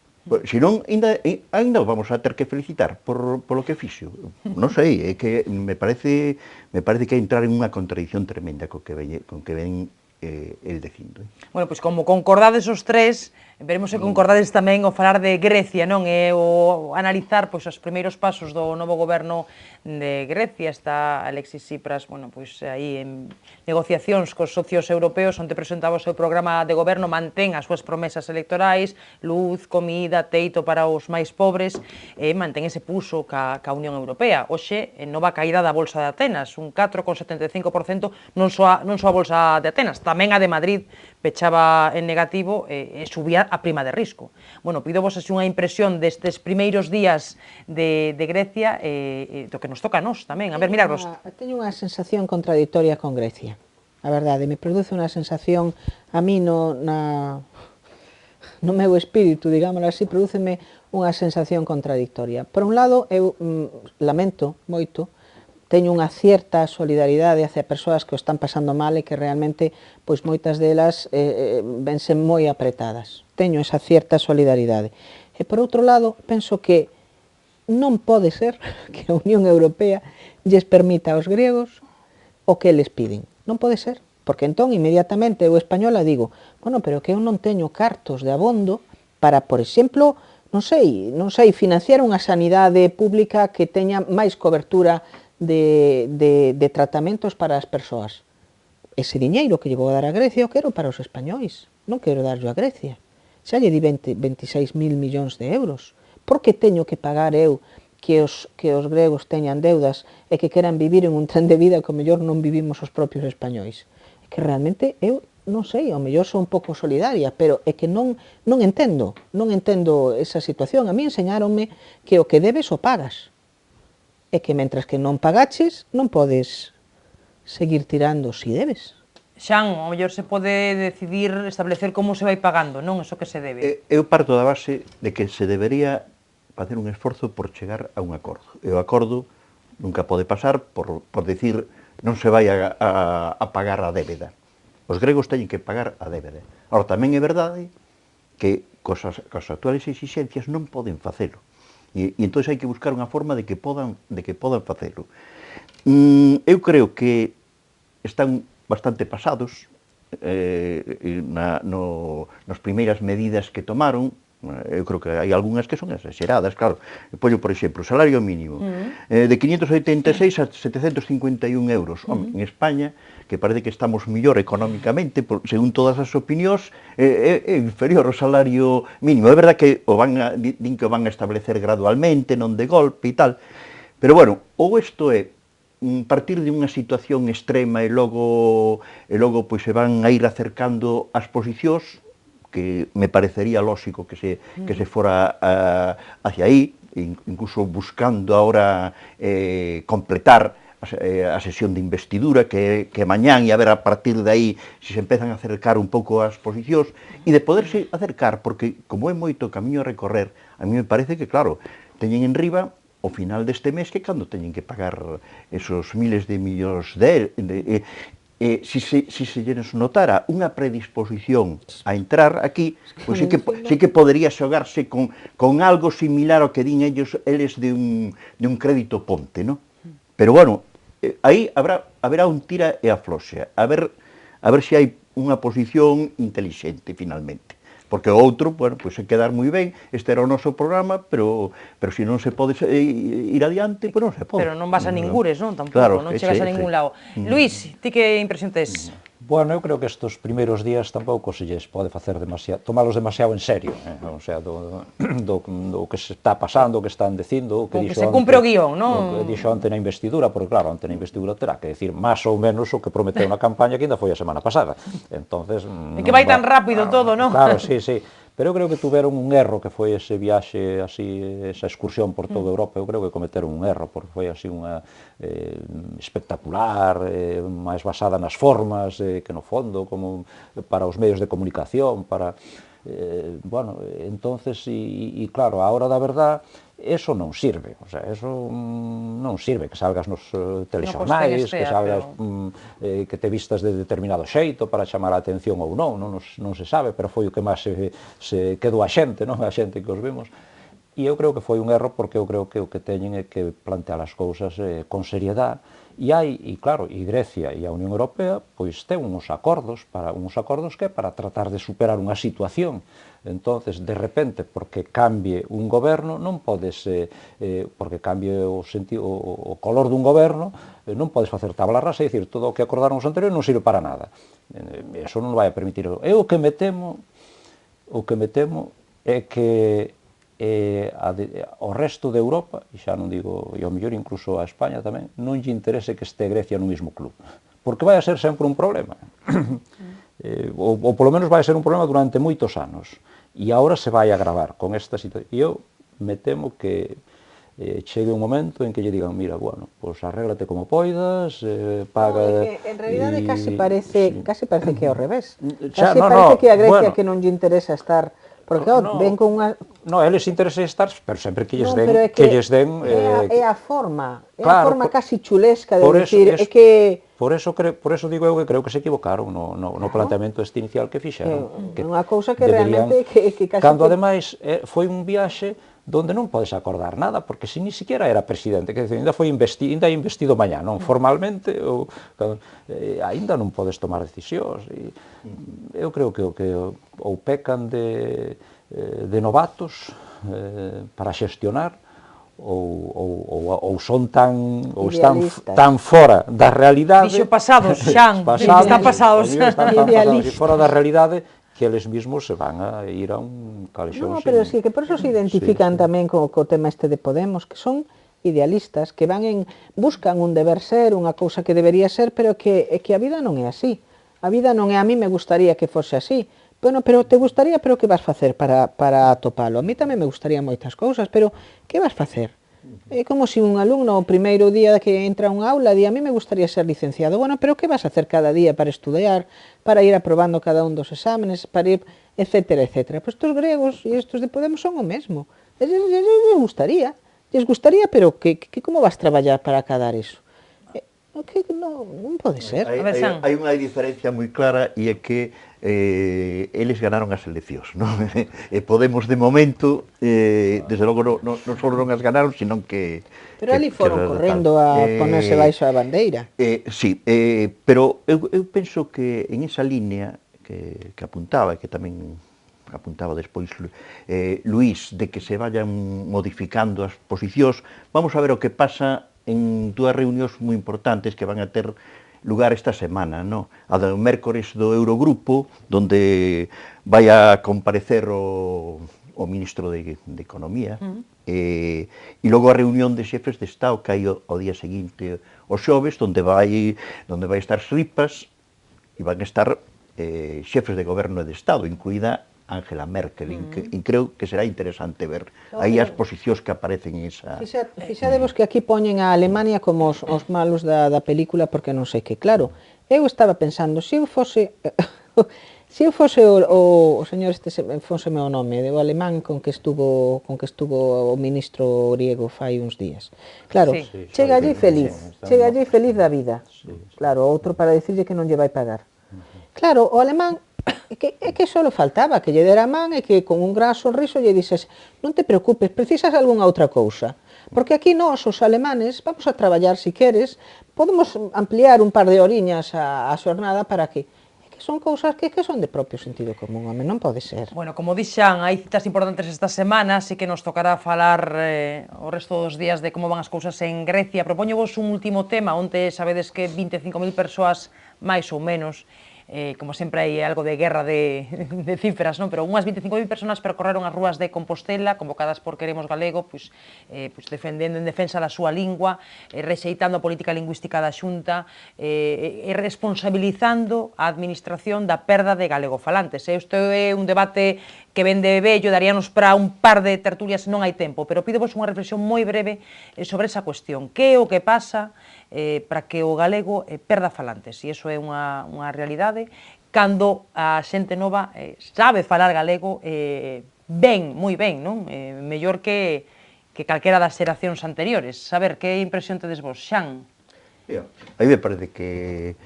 Senón, ainda o vamos a ter que felicitar por lo que fixo. Non sei, é que me parece que entrar en unha contradición tremenda con que ven el dicindo. Bueno, pois como concordades os tres, veremos se concordades tamén o falar de Grecia, non? E o analizar pois os primeiros pasos do novo goberno de Grecia. Está Alexis Tsipras, bueno, pois aí en negociacións cos socios europeos, onde presentaba o seu programa de goberno, mantén as súas promesas electorais, luz, comida, teito para os máis pobres, e mantén ese pulso ca Unión Europea. Hoxe, en nova caída da Bolsa de Atenas, un 4,75%, non só a Bolsa de Atenas, tamén a de Madrid pechaba en negativo e subía a prima de risco. Bueno, pido vos así unha impresión destes primeiros días de Grecia do que nos toca a nós tamén. A ver, Milagros. Teño unha sensación contradictoria con Grecia. A verdade, me produce unha sensación a mí no meu espírito, digámoslo así, prodúceme unha sensación contradictoria. Por un lado, eu lamento moito, teño unha cierta solidaridade hacia persoas que o están pasando mal e que realmente, pois moitas delas vense moi apretadas. Teño esa cierta solidaridade. E por outro lado, penso que non pode ser que a Unión Europea lles permita aos griegos o que eles piden. Non pode ser, porque entón inmediatamente eu española digo, bueno, pero que eu non teño cartos de abondo para, por exemplo, non sei, financiar unha sanidade pública que teña máis cobertura de tratamentos para as persoas. Ese diñeiro que lle vou dar a Grecia o quero para os españois, non quero darlo a Grecia. Xa lle di 26.000 millóns de euros. Por que teño que pagar eu que os gregos teñan deudas e que queran vivir en un tren de vida que o mellor non vivimos os propios españois? É que realmente eu non sei, ao mellor sou un pouco solidaria, pero é que non entendo esa situación. A mí enseñáronme que o que debes o pagas. É que mentras que non pagaches, non podes seguir tirando si debes. Xan, ao mellor se pode decidir establecer como se vai pagando, non? Eso que se debe. Eu parto da base de que se debería facer un esforzo por chegar a un acordo. E o acordo nunca pode pasar por decir non se vai a pagar a débeda. Os gregos teñen que pagar a débeda. Ahora, tamén é verdade que cos actuales exixencias non poden facelo. E entón hai que buscar unha forma de que podan facelo. Eu creo que están bastante pasados nas primeiras medidas que tomaron. Eu creo que hai algunhas que son exageradas, claro. Pollo, por exemplo, o salario mínimo de 586 a 751 euros. En España, que parece que estamos mellor económicamente, según todas as opinións, é inferior ao salario mínimo. É verdad que din que o van a establecer gradualmente, non de golpe e tal, pero bueno, ou isto é partir de unha situación extrema e logo pois se van a ir acercando as posicións, que me parecería lógico que se fora hacia aí, incluso buscando ahora completar a sesión de investidura que mañán, e a ver a partir de aí se empezan a acercar un pouco as posicións, e de poderse acercar, porque como é moito camiño a recorrer, a mí me parece que, claro, teñen en riba ao final deste mes que cando teñen que pagar esos miles de millóns si se llenes notara unha predisposición a entrar aquí, pois sí que podería xogarse con algo similar ao que din eles de un crédito ponte, non? Pero bueno, aí haberá un tira e afloxa, a ver se hai unha posición intelixente finalmente. Porque o outro, bueno, pois é quedar moi ben, este era o noso programa, pero se non se pode ir adiante, pois non se pode. Pero non vas a ningures, non? Tampouco, non chegas a ningún lado. Luís, ti que impresión tes? Bueno, eu creo que estes primeiros días tampouco se lles pode facer tomalos demasiado en serio, o sea, do que se está pasando, o que están dicindo, o que se cumpre o guión, non? O que dixo onte na investidura, porque claro, onte na investidura terá que decir máis ou menos o que prometeu na campaña que ainda foi a semana pasada. Entonces, é que vai tan rápido todo, non? Claro, sí. Pero eu creo que tuveron un erro, que foi ese viaxe así, esa excursión por toda Europa. Eu creo que cometeron un erro, porque foi así unha espectacular, máis basada nas formas, que no fondo, como para os medios de comunicación, para Bueno, entonces, e claro, a hora da verdad, eso non sirve, o sea, eso non sirve que salgas nos telexornais, que salgas, que te vistas de determinado xeito para chamar a atención ou non, non se sabe, pero foi o que máis se quedou a xente, non? A xente que os vimos. E eu creo que foi un erro porque eu creo que o que teñen é que plantear as cousas con seriedade. E claro, e Grecia e a Unión Europea pois ten uns acordos que para tratar de superar unha situación. Entonces, de repente, porque cambie un goberno, non podes, porque cambie o color dun goberno, non podes facer tabla rasa e dicir todo o que acordaron os anteriores non sirve para nada. Eso non vai a permitir. O que me temo é que o resto de Europa, e xa non digo, e ao mellor incluso a España tamén, non lle interese que este Grecia no mesmo club, porque vai a ser sempre un problema, ou polo menos vai a ser un problema durante moitos anos, e agora se vai a agravar con esta situación. E eu me temo que chegue un momento en que lle digan, mira, bueno, pues arréglate como poidas, paga... En realidade casi parece que é ao revés. Casi parece que a Grecia que non lle interesa estar... Porque ven con unha... No, eles interesa estar, pero sempre que lles den... É a forma casi chulesca de dicir, é que... Por eso digo eu que creo que se equivocaron no planteamento este inicial que fixeron. É unha cousa que realmente... Cando ademais foi un viaxe donde non podes acordar nada, porque se ni siquiera era presidente, que ainda é investido mañá, non formalmente, ainda non podes tomar decisións. Eu creo que ou pecan de novatos para xestionar, ou son están tan fora da realidade, dixo pasados, Xan, están pasados, fora da realidade, que eles mesmos se van a ir a un calexón. No, pero sí, que por eso se identifican tamén co tema este de Podemos, que son idealistas, que buscan un deber ser, unha cousa que debería ser, pero que a vida non é así. A vida non é, a mí me gustaría que fose así. Bueno, pero te gustaría, pero que vas facer para atopalo? A mí tamén me gustaría moitas cousas, pero que vas facer? É como se un alumno o primeiro día que entra a unha aula di, a mí me gustaría ser licenciado. Bueno, pero que vas a hacer cada día para estudiar, para ir aprobando cada un dos exámenes, para ir, etcétera, etcétera? Pois estos gregos e estos de Podemos son o mesmo. Les gustaría, pero que como vas traballar para acadar iso? Non pode ser. Hai unha diferencia moi clara e é que eles ganaron as eleccións, non? E Podemos de momento, desde logo non só non as ganaron, sino que... Pero ali foron correndo a ponerse baixo a bandeira. Sí, pero eu penso que en esa línea que apuntaba, e que tamén apuntaba despois Luís, de que se vayan modificando as posicións, vamos a ver o que pasa en dúas reunións moi importantes que van a ter lugar esta semana, no? A do mércores do Eurogrupo, donde vai a comparecer o ministro de Economía, e logo a reunión de xefes de Estado que hai o día seguinte, os xoves, donde vai estar Ripas e van a estar xefes de goberno e de Estado, incluída Angela Merkel, e creo que será interesante ver aí as posicións que aparecen en esa... Fixadevos que aquí poñen a Alemania como os malos da película porque non sei que, claro, eu estaba pensando, se eu fose o señor este, fónseme o nome, o alemán con que estuvo o ministro griego fai uns días. Claro, chega allí feliz da vida. Claro, outro para dicirlle que non lle vai pagar. Claro, o alemán é que só faltaba que lle dera a man e que con un gran sorriso lle dices, non te preocupes, precisas algunha outra cousa, porque aquí nós, os alemanes, vamos a traballar se queres, podemos ampliar un par de horiñas a xornada para que son cousas que son de propio sentido común, home, non pode ser. Bueno, como dixan, hai citas importantes esta semana, así que nos tocará falar o resto dos días de como van as cousas en Grecia. Propóñovos un último tema, onde sabedes que 25.000 persoas, máis ou menos, como sempre hai algo de guerra de cifras, non? Pero unhas 25.000 personas percorreron as rúas de Compostela, convocadas por Queremos Galego, defendendo en defensa da súa lingua, rexeitando a política lingüística da Xunta e responsabilizando a administración da perda de galegofalantes. Isto é un debate que ven de vello, daríanos para un par de tertulias, non hai tempo, pero pídovos unha reflexión moi breve sobre esa cuestión. Que é o que pasa para que o galego perda falantes? E iso é unha realidade. cando a xente nova sabe falar galego ben, moi ben, non? Mellor que calquera das xeracións anteriores. Saber, que impresión tedes vos, Xan? A mí me parece que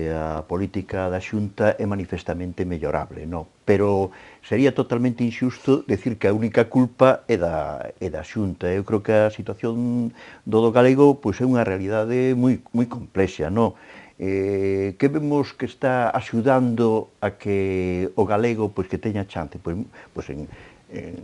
a política da Xunta é manifestamente mellorable, no? Pero sería totalmente injusto decir que a única culpa é da Xunta. Eu creo que a situación do galego pois, é unha realidade moi complexa, no? Que vemos que está axudando a que o galego pois, que teña chance pois en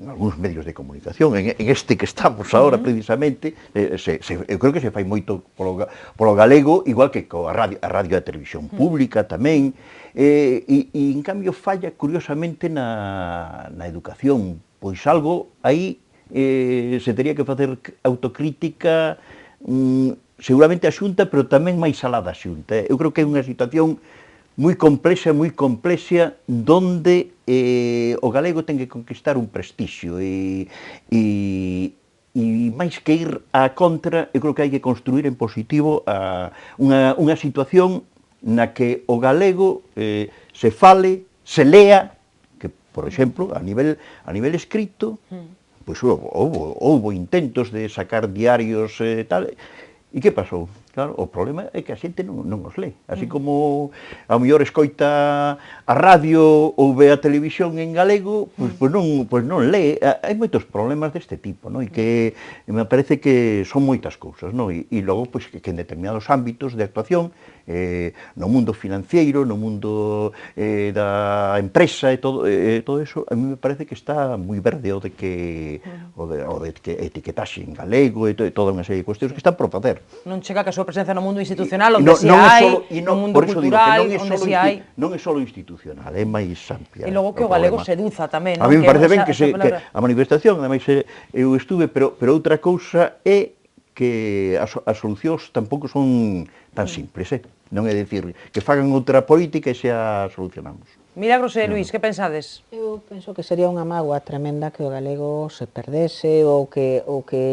algúns medios de comunicación, en este que estamos agora precisamente, eu creo que se fai moito polo galego, igual que coa radio e a televisión pública tamén, e en cambio falla curiosamente na educación, pois algo aí se teria que facer autocrítica, seguramente a Xunta, pero tamén máis alá da Xunta. Eu creo que é unha situación moi complexa, donde o galego ten que conquistar un prestixio e máis que ir á contra, eu creo que hai que construir en positivo unha situación na que o galego se fale, se lea, que, por exemplo, a nivel escrito, pois houbo intentos de sacar diarios e tal, e que pasou? Claro, o problema é que a xente non os lee. Así como a mellor escoita a radio ou ve a televisión en galego, pois non lee. Hai moitos problemas deste tipo, non? E que me parece que son moitas cousas, non? E logo, pois, que en determinados ámbitos de actuación, no mundo financiero, no mundo da empresa e todo eso, a mí me parece que está moi verde o de que etiquetaxe en galego e toda unha serie de cuestións que están por facer. Non chega que a súa presencia no mundo institucional, onde se hai, no mundo cultural, onde se hai. Non é só institucional, é máis amplia. E logo que o galego seduza tamén, non? A mí me parece ben que a manifestación, ademais eu estuve, pero outra cousa é que as solucións tampouco son tan simples, non é dicir que fagan outra política e xa solucionamos. Milagros e Luís, que pensades? Eu penso que sería unha mágoa tremenda que o galego se perdese ou que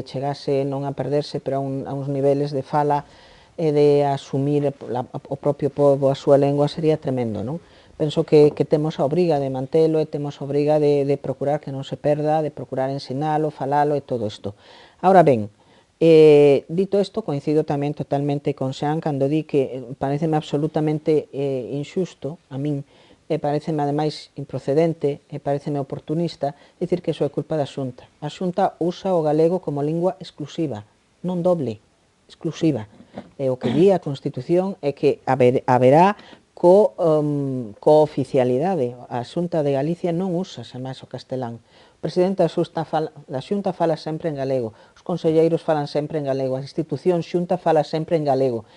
chegase non a perderse, pero a uns niveles de fala e de asumir o propio pobo, a súa lengua, sería tremendo, non? Penso que temos a obriga de mantelo e temos a obriga de procurar que non se perda, de procurar ensinalo, falalo e todo isto. Ahora ben, dito isto, coincido tamén totalmente con Xan cando di que pareceme absolutamente injusto a min, e pareceme ademais improcedente e pareceme oportunista dicir que iso é culpa da Xunta. A Xunta usa o galego como lingua exclusiva, non doble, exclusiva. E o que di a Constitución é que haberá co-oficialidade. A Xunta de Galicia non usa xa máis o castelán. O presidente da Xunta fala sempre en galego, os conselleiros falan sempre en galego, a institución Xunta fala sempre en galego.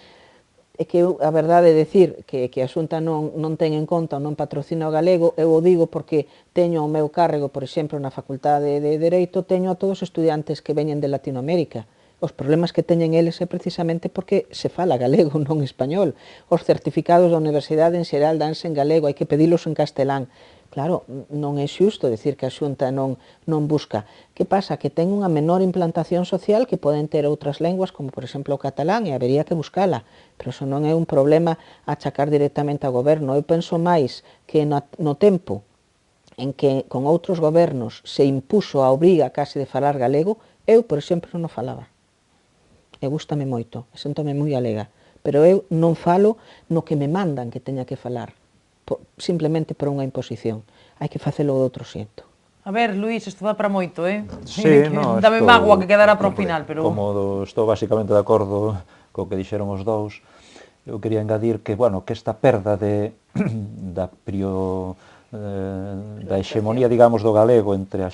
É que a verdade é dicir que a Xunta non ten en conta ou non patrocina o galego, eu o digo porque teño o meu carrego, por exemplo, na Facultade de Dereito, teño a todos os estudiantes que veñen de Latinoamérica. Os problemas que teñen eles é precisamente porque se fala galego, non español. Os certificados da universidade en xeral danse en galego, hai que pedilos en castelán. Claro, non é xusto decir que a Xunta non busca. Que pasa? Que ten unha menor implantación social que poden ter outras lenguas, como por exemplo o catalán, e habería que buscala. Pero iso non é un problema a achacar directamente ao goberno. Eu penso máis que no tempo en que con outros gobernos se impuso a obriga case de falar galego, eu, por exemplo, non falaba. E gústame moito, e sentome moi alega. Pero eu non falo no que me mandan que teña que falar. Simplemente por unha imposición. Hai que facelo de outro xeito. A ver, Luís, isto dá para moito, Sí, dame mágoa que quedara para o final, pero... Como estou basicamente de acordo co que dixeron os dous, eu quería engadir que, bueno, que esta perda da hexemonía, digamos, do galego entre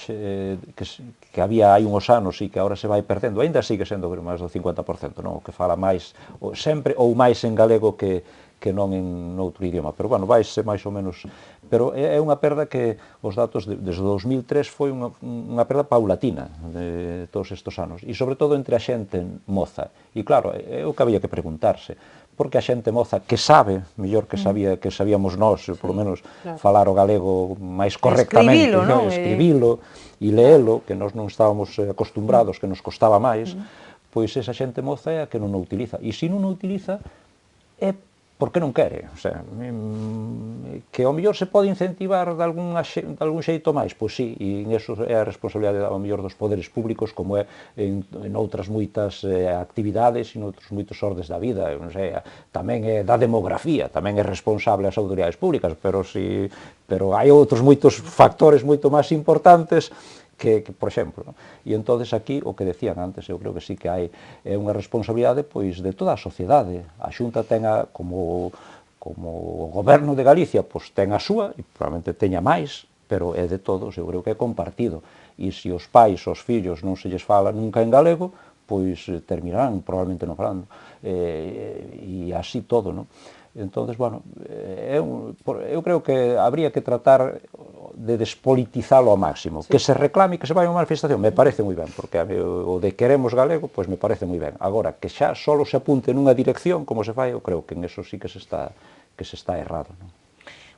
que había hai uns anos e que agora se vai perdendo, ainda sigue sendo máis do 50%, non? O que fala máis, sempre ou máis en galego que non en outro idioma, pero, bueno, vaise máis ou menos, pero é unha perda que os datos desde 2003 foi unha perda paulatina de todos estes anos, e sobre todo entre a xente moza, e claro, é o que había que preguntarse, porque a xente moza que sabe, mellor que sabíamos nós, polo menos falar o galego máis correctamente, escribilo e leelo, que nós non estábamos acostumbrados, que nos costaba máis, pois esa xente moza é a que non o utiliza, e se non o utiliza é porque non quere, o sea, que ao mellor se pode incentivar de algún xeito máis, pois sí, e eso é a responsabilidade ao mellor dos poderes públicos, como é en outras moitas actividades e en outros moitos ordes da vida, non sei, tamén é da demografía, tamén é responsable as autoridades públicas, pero hai outros moitos factores moito máis importantes que por exemplo, non? E entonces aquí, o que decían antes, eu creo que sí que hai unha responsabilidade pois de toda a sociedade. A Xunta ten como o goberno de Galicia, pois ten a súa, e probablemente teña máis, pero é de todos, eu creo que é compartido. E se os pais, os fillos, non se lles fala nunca en galego, pois terminarán probablemente non falando. E así todo, non? Entonces, bueno, eu creo que habría que tratar de despolitizalo ao máximo. Sí. Que se reclame que se vai a unha manifestación, me parece moi ben, porque o de queremos galego, pois me parece moi ben. Agora, que xa solo se apunte nunha dirección, como se fai, eu creo que en eso sí que se está errado, non?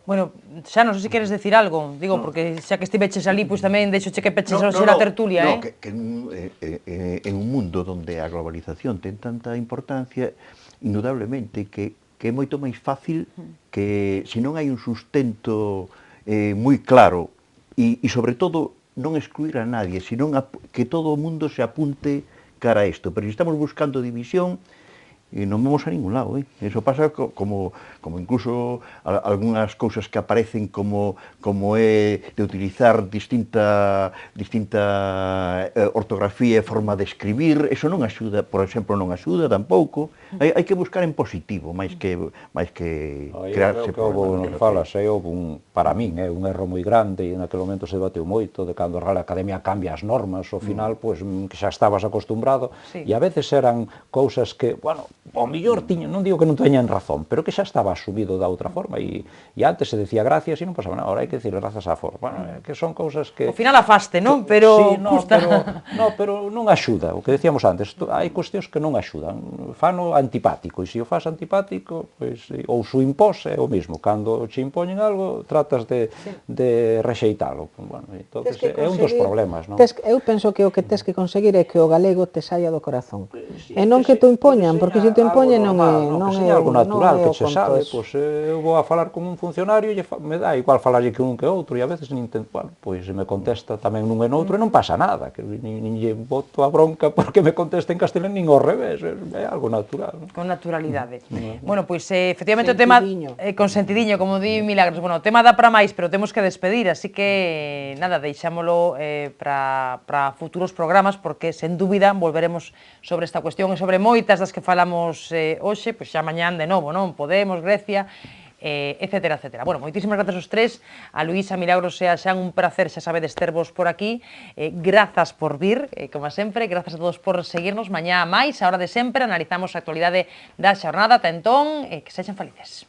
Bueno, xa non sei se queres decir algo, digo, porque xa que estiveches ali, pois tamén deixoche que peches a tertulia, No, que en un mundo onde a globalización ten tanta importancia, indudablemente que é moito máis fácil que, se non hai un sustento moi claro e sobre todo non excluir a nadie, senón que todo o mundo se apunte cara a isto. Pero se estamos buscando división, non vamos a ningún lado, Eso pasa como incluso algunhas cousas que aparecen como é de utilizar distinta ortografía e forma de escribir, eso non axuda, por exemplo, non axuda tampouco. Hai que buscar en positivo, máis que crearse problemas. Para min, un erro moi grande, e naquele momento se debateu moito, de cando a Real Academia cambia as normas, ao final, pois, que xa estabas acostumbrado, e a veces eran cousas que, bueno, ao mellor tiñan, non digo que non teñan razón, pero que xa estaba asumido da outra forma, e antes se decía gracias e non pasaba nada, ahora hai que decir grazas á forma. Bueno, que son cousas que... Ao final afaste, non? Pero pero non axuda, o que decíamos antes, hai cuestións que non axudan, fano antipático, e se o faz antipático, pois, ou su impós é o mismo, cando che impoñen algo, tratas de rexeitalo. Bueno, entonces, é un dos problemas, non? Eu penso que o que tes que conseguir é que o galego te saia do corazón, e non que te impoñan, porque se te impoñen non é algo natural, que che sabe, pois eu vou a falar con un funcionario e me dá igual falarlle que un que outro, e a veces pois me contesta tamén nun e noutro e non pasa nada, que nin lle boto a bronca porque me conteste en castelán nin ao revés, é algo natural. Con naturalidade. Bueno, pois efectivamente o tema con sentidiño, como di Milagros, bueno, o tema dá para máis, pero temos que despedir, así que nada, deixámolo para futuros programas, porque sen dúbida volveremos sobre esta cuestión e sobre moitas das que falamos hoxe, pois xa mañán de novo, non? Podemos, Grecia, etcétera, etcétera. Bueno, moitísimas grazas aos tres, a Luís, a Milagros e a Xan, un placer, xa sabedes, tervos por aquí, grazas por vir, como sempre, grazas a todos por seguirnos, mañá máis, a hora de sempre, analizamos a actualidade da xornada, ata entón, que sexan felices.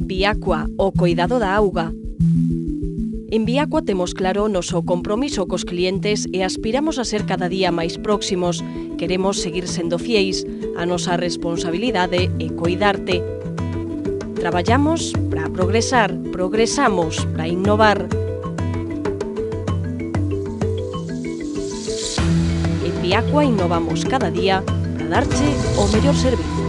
Viacua, o coidado da auga. En Viacua temos claro o noso compromiso cos clientes e aspiramos a ser cada día máis próximos. Queremos seguir sendo fieis, a nosa responsabilidade é coidarte. Traballamos para progresar, progresamos para innovar. En Viacua innovamos cada día para darche o mellor servizo.